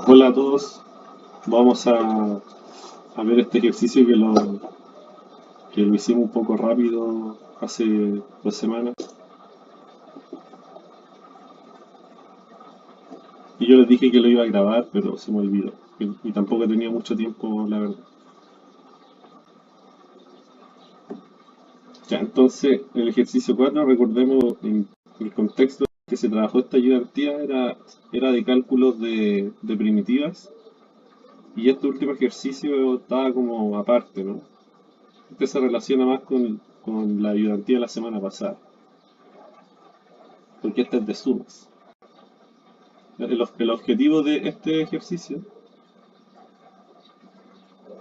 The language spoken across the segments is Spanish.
Hola a todos, vamos a ver este ejercicio que lo hicimos un poco rápido hace 2 semanas. Y yo les dije que lo iba a grabar, pero se me olvidó. Y tampoco tenía mucho tiempo, la verdad. Ya, entonces, el ejercicio 4 recordemos en el contexto que se trabajó esta ayudantía, era de cálculos de primitivas. Y este último ejercicio estaba como aparte, ¿no? Este se relaciona más con la ayudantía de la semana pasada, porque este es de sumas. El objetivo de este ejercicio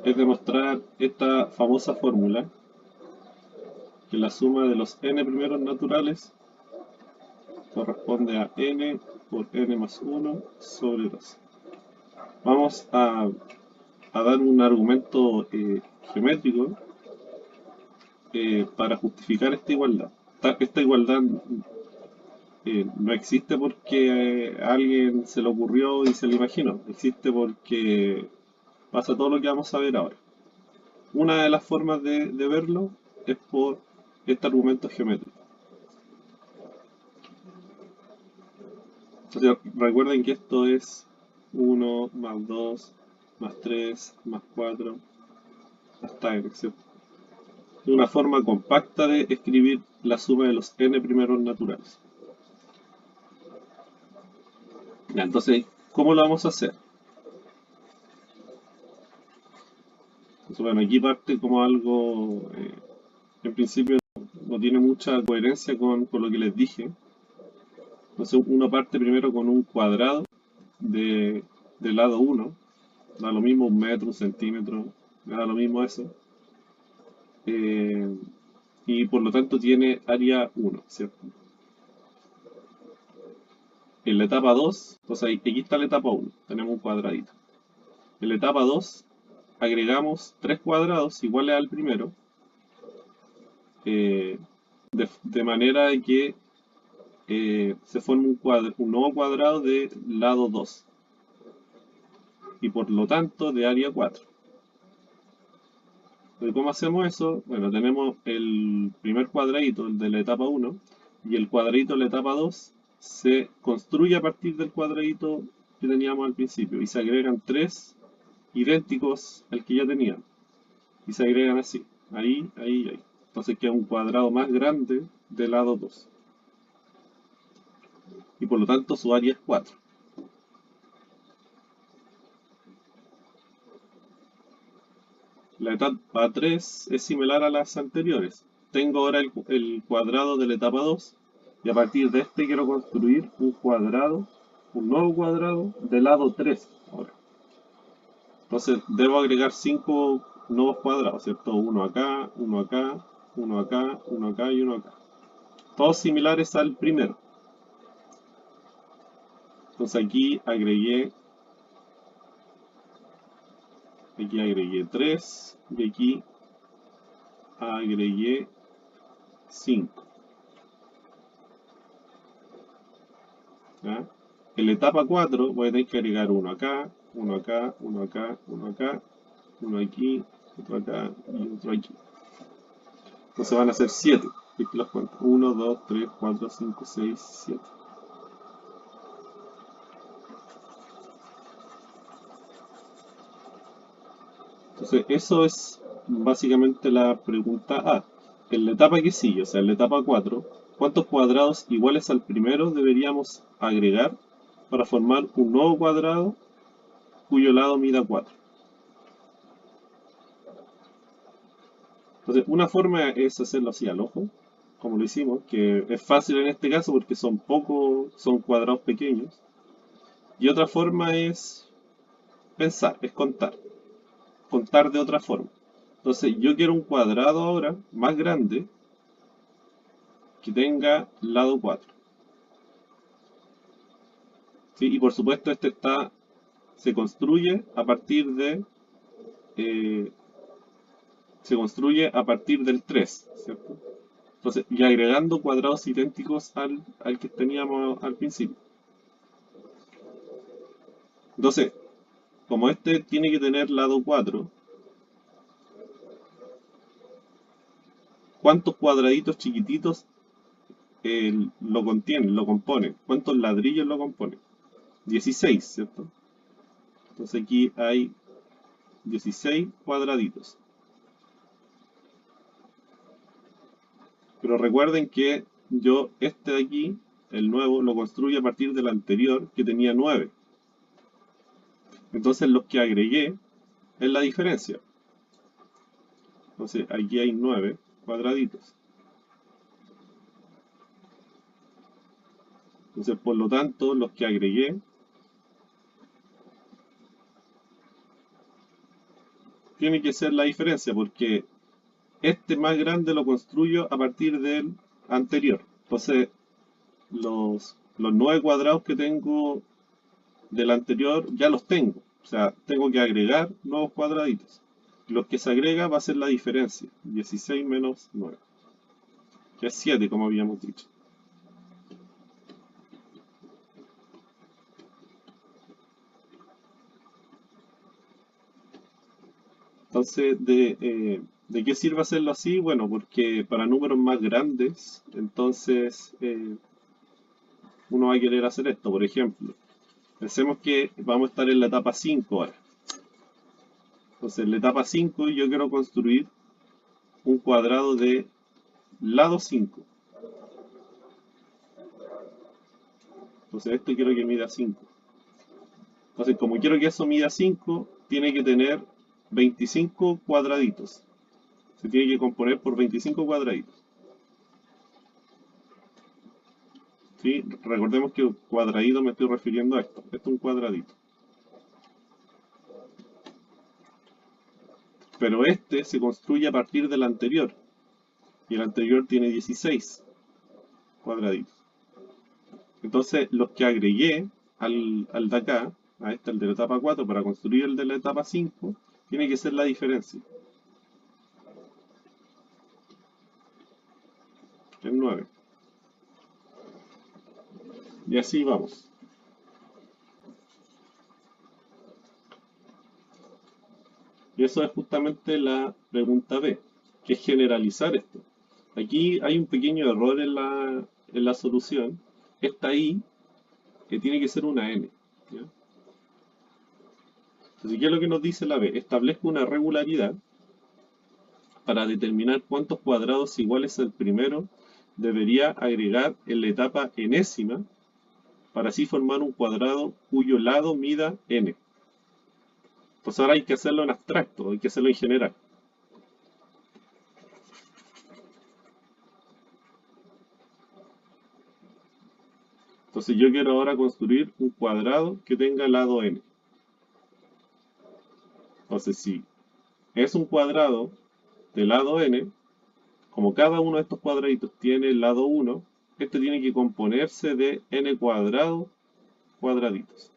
es demostrar esta famosa fórmula, que la suma de los n primeros naturales corresponde a n por n más 1 sobre 2. Vamos a dar un argumento geométrico para justificar esta igualdad. Esta igualdad no existe porque a alguien se le ocurrió y se le imaginó. Existe porque pasa todo lo que vamos a ver ahora. Una de las formas de verlo es por este argumento geométrico. Entonces, recuerden que esto es 1 más 2 más 3 más 4 hasta n, ¿cierto? Es una forma compacta de escribir la suma de los n primeros naturales. Ya, entonces, ¿cómo lo vamos a hacer? Entonces, bueno, aquí parte como algo, en principio no tiene mucha coherencia con lo que les dije. Entonces uno parte primero con un cuadrado del lado 1, da lo mismo un metro, un centímetro, me da lo mismo eso. Eh, y por lo tanto tiene área 1, ¿cierto? En la etapa 2, entonces aquí está la etapa 1, tenemos un cuadradito. En la etapa 2 agregamos 3 cuadrados iguales al primero, eh, de manera que se forme un nuevo cuadrado de lado 2 y por lo tanto de área 4. ¿Cómo hacemos eso? Bueno, tenemos el primer cuadradito, el de la etapa 1, y el cuadradito de la etapa 2 se construye a partir del cuadradito que teníamos al principio y se agregan 3 idénticos al que ya teníamos. Y se agregan así, ahí, ahí, ahí. Entonces queda un cuadrado más grande del lado 2. Y por lo tanto su área es 4. La etapa 3 es similar a las anteriores. Tengo ahora el cuadrado de la etapa 2 y a partir de este quiero construir un cuadrado, un nuevo cuadrado del lado 3 ahora. Entonces debo agregar 5 nuevos cuadrados, ¿cierto? Uno acá, uno acá, uno acá, uno acá y uno acá. Todos similares al primero. Entonces aquí agregué 3 y aquí agregué 5. ¿Ya? En la etapa 4 voy a tener que agregar uno acá, uno acá, uno acá, uno acá, uno aquí, otro acá y otro aquí. Entonces van a ser 7. Aquí los cuento. 1, 2, 3, 4, 5, 6, 7. Entonces eso es básicamente la pregunta A. En la etapa que sigue, o sea, en la etapa 4, ¿cuántos cuadrados iguales al primero deberíamos agregar para formar un nuevo cuadrado cuyo lado mida 4? Entonces, una forma es hacerlo así al ojo, como lo hicimos, que es fácil en este caso porque son cuadrados pequeños. Y otra forma es pensar, es contar de otra forma. Entonces, yo quiero un cuadrado ahora más grande que tenga lado 4. ¿Sí? Y por supuesto se construye a partir eh, del 3, ¿cierto? Entonces, y agregando cuadrados idénticos al que teníamos al principio. Entonces, como este tiene que tener lado 4, ¿cuántos cuadraditos chiquititos lo contienen, lo componen? ¿Cuántos ladrillos lo componen? 16, ¿cierto? Entonces aquí hay 16 cuadraditos. Pero recuerden que yo este de aquí, el nuevo, lo construyo a partir del anterior que tenía 9. Entonces los que agregué es la diferencia. Entonces aquí hay 9 cuadraditos. Entonces por lo tanto los que agregué tiene que ser la diferencia porque este más grande lo construyo a partir del anterior. Entonces los 9 cuadrados que tengo del anterior ya los tengo. O sea, tengo que agregar nuevos cuadraditos. Los que se agrega va a ser la diferencia. 16 menos 9. Que es 7, como habíamos dicho. Entonces, ¿de qué sirve hacerlo así? Bueno, porque para números más grandes, entonces uno va a querer hacer esto. Por ejemplo, pensemos que vamos a estar en la etapa 5 ahora. Entonces, en la etapa 5 yo quiero construir un cuadrado de lado 5. Entonces, esto quiero que mida 5. Entonces, como quiero que eso mida 5, tiene que tener 25 cuadraditos. Se tiene que componer por 25 cuadraditos. ¿Sí? Recordemos que cuadradito me estoy refiriendo a esto. Esto es un cuadradito. Pero este se construye a partir del anterior. Y el anterior tiene 16 cuadraditos. Entonces, los que agregué al de acá, a este, el de la etapa 4, para construir el de la etapa 5, tiene que ser la diferencia. El 9. Y así vamos. Y eso es justamente la pregunta B, que es generalizar esto. Aquí hay un pequeño error en la solución. Esta I, que tiene que ser una N. ¿Ya? Entonces, ¿qué es lo que nos dice la B? Establezco una regularidad para determinar cuántos cuadrados iguales al primero debería agregar en la etapa enésima para así formar un cuadrado cuyo lado mida n. Pues ahora hay que hacerlo en abstracto, hay que hacerlo en general. Entonces yo quiero ahora construir un cuadrado que tenga lado n. Entonces si es un cuadrado de lado n, como cada uno de estos cuadraditos tiene el lado 1, este tiene que componerse de n cuadrado cuadraditos.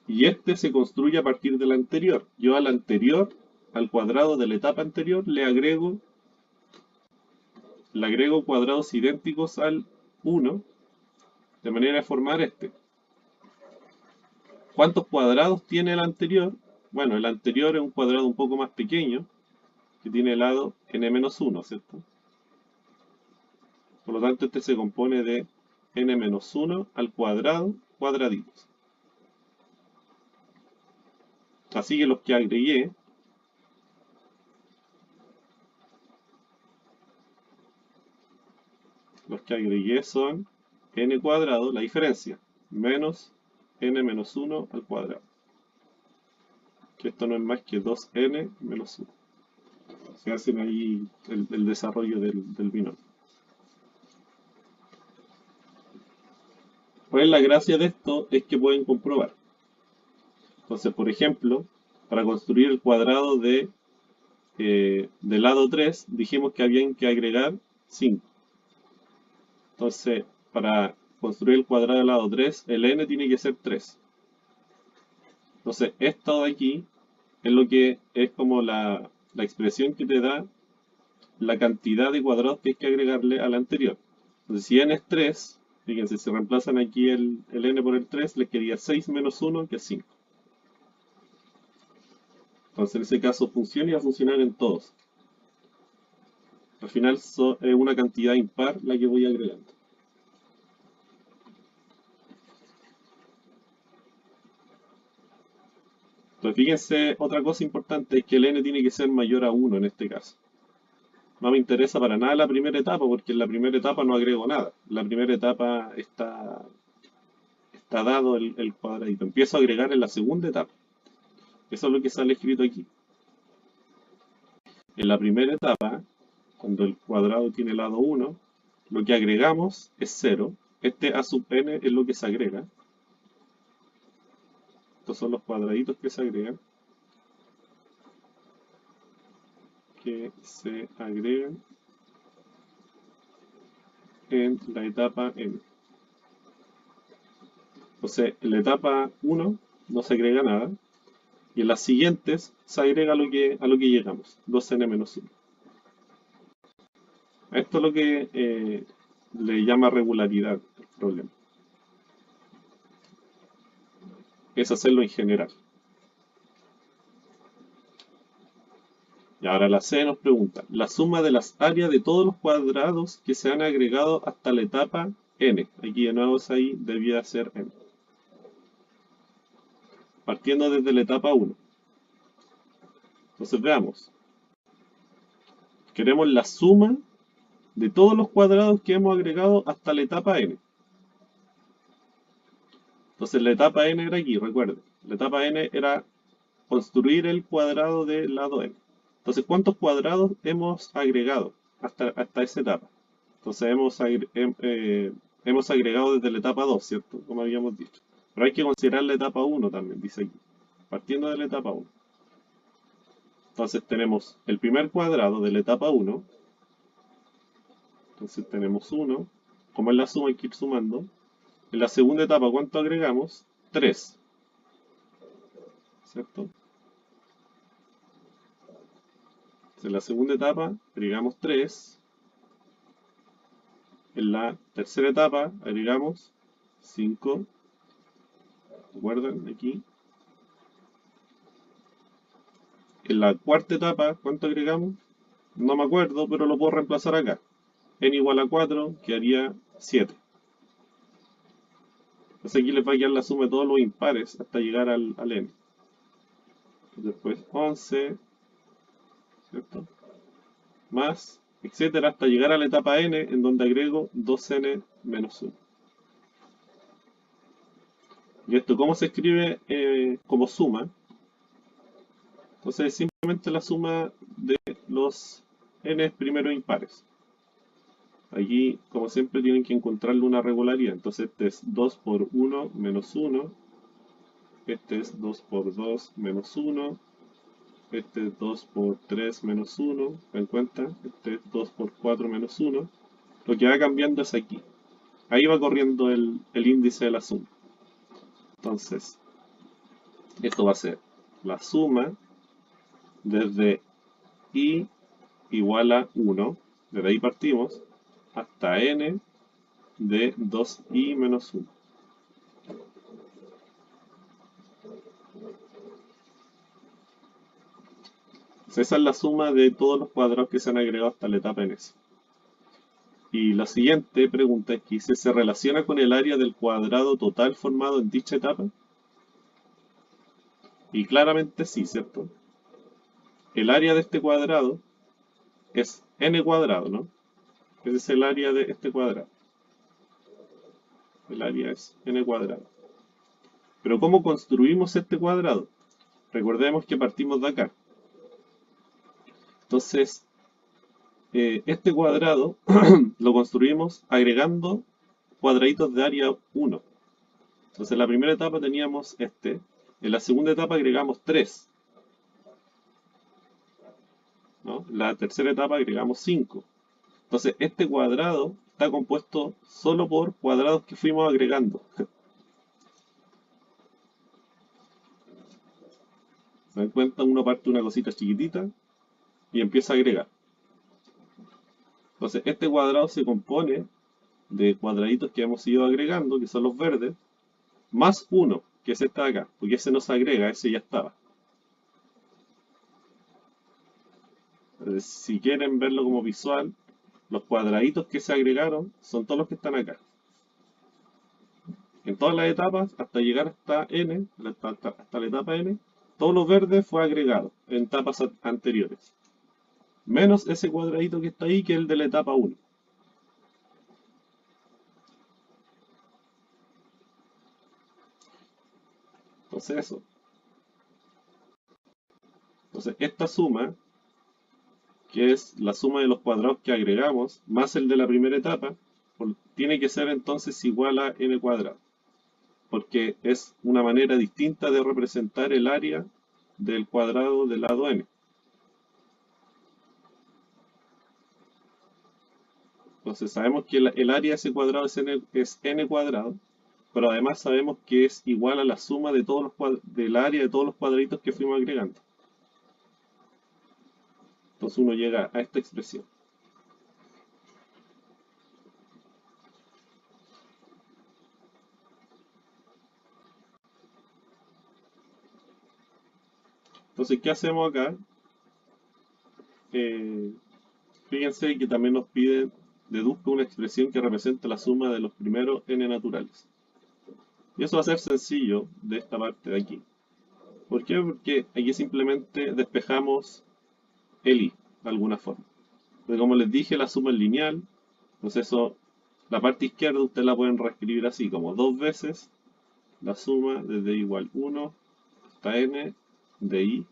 Y este se construye a partir del anterior. Yo al anterior, al cuadrado de la etapa anterior, le agrego cuadrados idénticos al 1, de manera de formar este. ¿Cuántos cuadrados tiene el anterior? Bueno, el anterior es un cuadrado un poco más pequeño, que tiene el lado n-1, ¿cierto? Por lo tanto, este se compone de n-1 al cuadrado cuadraditos. Así que los que agregué son n cuadrado, la diferencia, menos n-1 al cuadrado. Que esto no es más que 2n menos 1. Se hacen ahí el desarrollo del binomio. Pues la gracia de esto es que pueden comprobar. Entonces, por ejemplo, para construir el cuadrado de lado 3, dijimos que habían que agregar 5. Entonces, para construir el cuadrado de lado 3, el n tiene que ser 3. Entonces, esto de aquí es lo que es como la expresión que te da la cantidad de cuadrados que hay que agregarle al anterior. Entonces, si n es 3, fíjense, si reemplazan aquí el n por el 3, les quedaría 6 menos 1, que es 5. Entonces, en ese caso funciona y va a funcionar en todos. Al final es una cantidad impar la que voy agregando. Entonces, fíjense, otra cosa importante es que el n tiene que ser mayor a 1 en este caso. No me interesa para nada la primera etapa, porque en la primera etapa no agrego nada. En la primera etapa está dado el cuadradito. Empiezo a agregar en la segunda etapa. Eso es lo que sale escrito aquí. En la primera etapa, cuando el cuadrado tiene lado 1, lo que agregamos es 0. Este a sub n es lo que se agrega. Estos son los cuadraditos que se agregan. En la etapa n. Entonces, en la etapa 1 no se agrega nada. Y en las siguientes se agrega a lo que llegamos, 2n menos 1. Esto es lo que le llama regularidad el problema. Es hacerlo en general. Y ahora la C nos pregunta, la suma de las áreas de todos los cuadrados que se han agregado hasta la etapa n. Aquí de nuevo ahí debía ser n. Partiendo desde la etapa 1. Entonces veamos. Queremos la suma de todos los cuadrados que hemos agregado hasta la etapa n. Entonces la etapa n era aquí, recuerden. La etapa n era construir el cuadrado del lado n. Entonces, ¿cuántos cuadrados hemos agregado hasta esa etapa? Entonces hemos agregado desde la etapa 2, ¿cierto? Como habíamos dicho. Pero hay que considerar la etapa 1 también, dice aquí. Partiendo de la etapa 1. Entonces tenemos el primer cuadrado de la etapa 1. Entonces tenemos 1. Como es la suma, hay que ir sumando. En la segunda etapa, ¿cuánto agregamos? 3. ¿Cierto? En la segunda etapa agregamos 3. En la tercera etapa agregamos 5. ¿Recuerdan? Aquí. En la cuarta etapa, ¿cuánto agregamos? No me acuerdo, pero lo puedo reemplazar acá. N igual a 4, quedaría 7. Entonces aquí les va a quedar la suma de todos los impares hasta llegar al n. Después 11, ¿cierto? Más, etcétera, hasta llegar a la etapa n, en donde agrego 2n menos 1. ¿Y esto cómo se escribe como suma? Entonces es simplemente la suma de los n primeros impares. Aquí, como siempre, tienen que encontrarle una regularidad. Entonces este es 2 por 1 menos 1. Este es 2 por 2 menos 1. Este es 2 por 3 menos 1. ¿Dan cuenta? Este es 2 por 4 menos 1. Lo que va cambiando es aquí. Ahí va corriendo el índice de la suma. Entonces, esto va a ser la suma desde i igual a 1. Desde ahí partimos hasta n de 2i menos 1. Esa es la suma de todos los cuadrados que se han agregado hasta la etapa n. Y la siguiente pregunta es que dice, ¿se relaciona con el área del cuadrado total formado en dicha etapa? Y claramente sí, ¿cierto? El área de este cuadrado es n cuadrado, ¿no? Ese es el área de este cuadrado. El área es n cuadrado. Pero ¿cómo construimos este cuadrado? Recordemos que partimos de acá. Entonces, este cuadrado lo construimos agregando cuadraditos de área 1. Entonces, en la primera etapa teníamos este. En la segunda etapa agregamos 3. ¿No? En la tercera etapa agregamos 5. Entonces, este cuadrado está compuesto solo por cuadrados que fuimos agregando. ¿Se dan cuenta? Uno parte una cosita chiquitita y empieza a agregar. Entonces, este cuadrado se compone de cuadraditos que hemos ido agregando, que son los verdes, más 1, que es este de acá, porque ese no se agrega, ese ya estaba. Si quieren verlo como visual, los cuadraditos que se agregaron son todos los que están acá. En todas las etapas, hasta llegar hasta N, hasta la etapa N, todos los verdes fue agregado en etapas anteriores. Menos ese cuadradito que está ahí, que es el de la etapa 1. Entonces eso. Entonces esta suma, que es la suma de los cuadrados que agregamos, más el de la primera etapa, tiene que ser entonces igual a n cuadrado. Porque es una manera distinta de representar el área del cuadrado del lado n. Entonces sabemos que el área de ese cuadrado es n cuadrado, pero además sabemos que es igual a la suma de todos del área de todos los cuadraditos que fuimos agregando. Entonces uno llega a esta expresión. Entonces, ¿qué hacemos acá? Fíjense que también nos piden deduzca una expresión que represente la suma de los primeros n naturales. Y eso va a ser sencillo de esta parte de aquí. ¿Por qué? Porque aquí simplemente despejamos el i de alguna forma. Porque como les dije, la suma es lineal. Entonces eso, la parte izquierda ustedes la pueden reescribir así, como 2 veces la suma desde igual 1 hasta n de i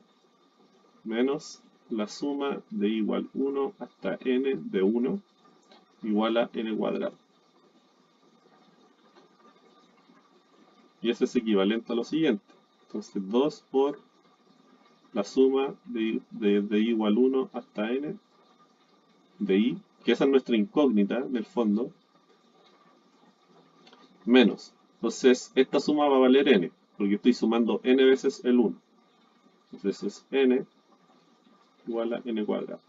menos la suma de igual 1 hasta n de 1 igual a n cuadrado. Y ese es equivalente a lo siguiente. Entonces 2 por la suma de igual 1 hasta n de i, que esa es nuestra incógnita en el fondo, menos. Entonces esta suma va a valer n, porque estoy sumando n veces el 1. Entonces es n igual a n cuadrado.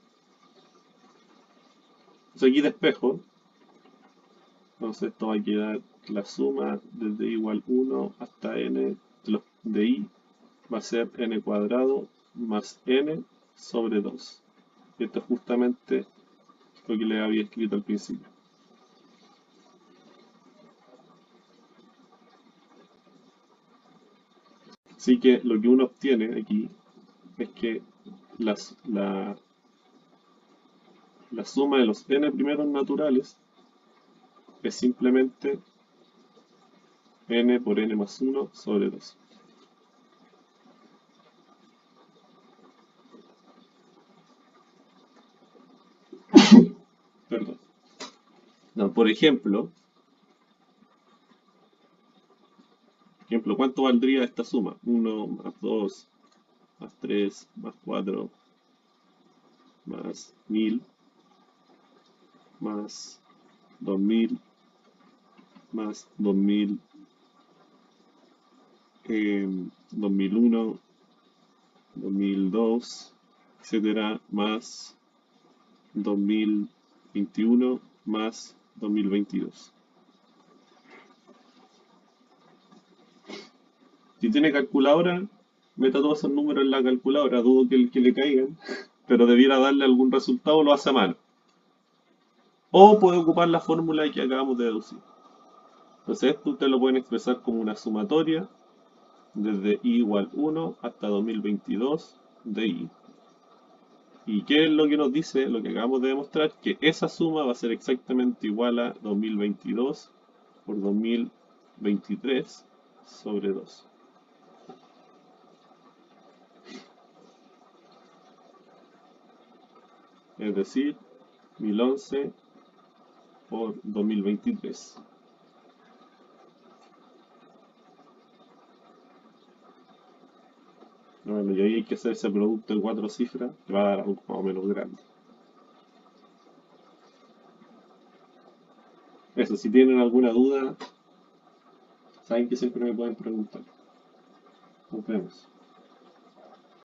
Entonces aquí despejo. Entonces esto va a quedar la suma desde igual 1 hasta n de i va a ser n cuadrado más n sobre 2. Y esto es justamente lo que le había escrito al principio. Así que lo que uno obtiene aquí es que la suma de los n primeros naturales es simplemente n por n más 1 sobre 2. Perdón. No, por ejemplo, ¿cuánto valdría esta suma? 1 más 2 más 3 más 4 más 1000 más 2000 más 2000, 2001, 2002, etcétera, más 2021 más 2022. Si tiene calculadora, meta todos esos números en la calculadora, dudo que le caigan, pero debiera darle algún resultado, lo hace a mano. O puede ocupar la fórmula que acabamos de deducir. Entonces esto ustedes lo pueden expresar como una sumatoria desde i igual 1 hasta 2022 de i. ¿Y qué es lo que nos dice? Lo que acabamos de demostrar, que esa suma va a ser exactamente igual a 2022 por 2023 sobre 2. Es decir, 1011 por 2023. Bueno, y ahí hay que hacer ese producto de 4 cifras que va a dar algo más o menos grande. Eso, si tienen alguna duda, saben que siempre me pueden preguntar. Nos vemos.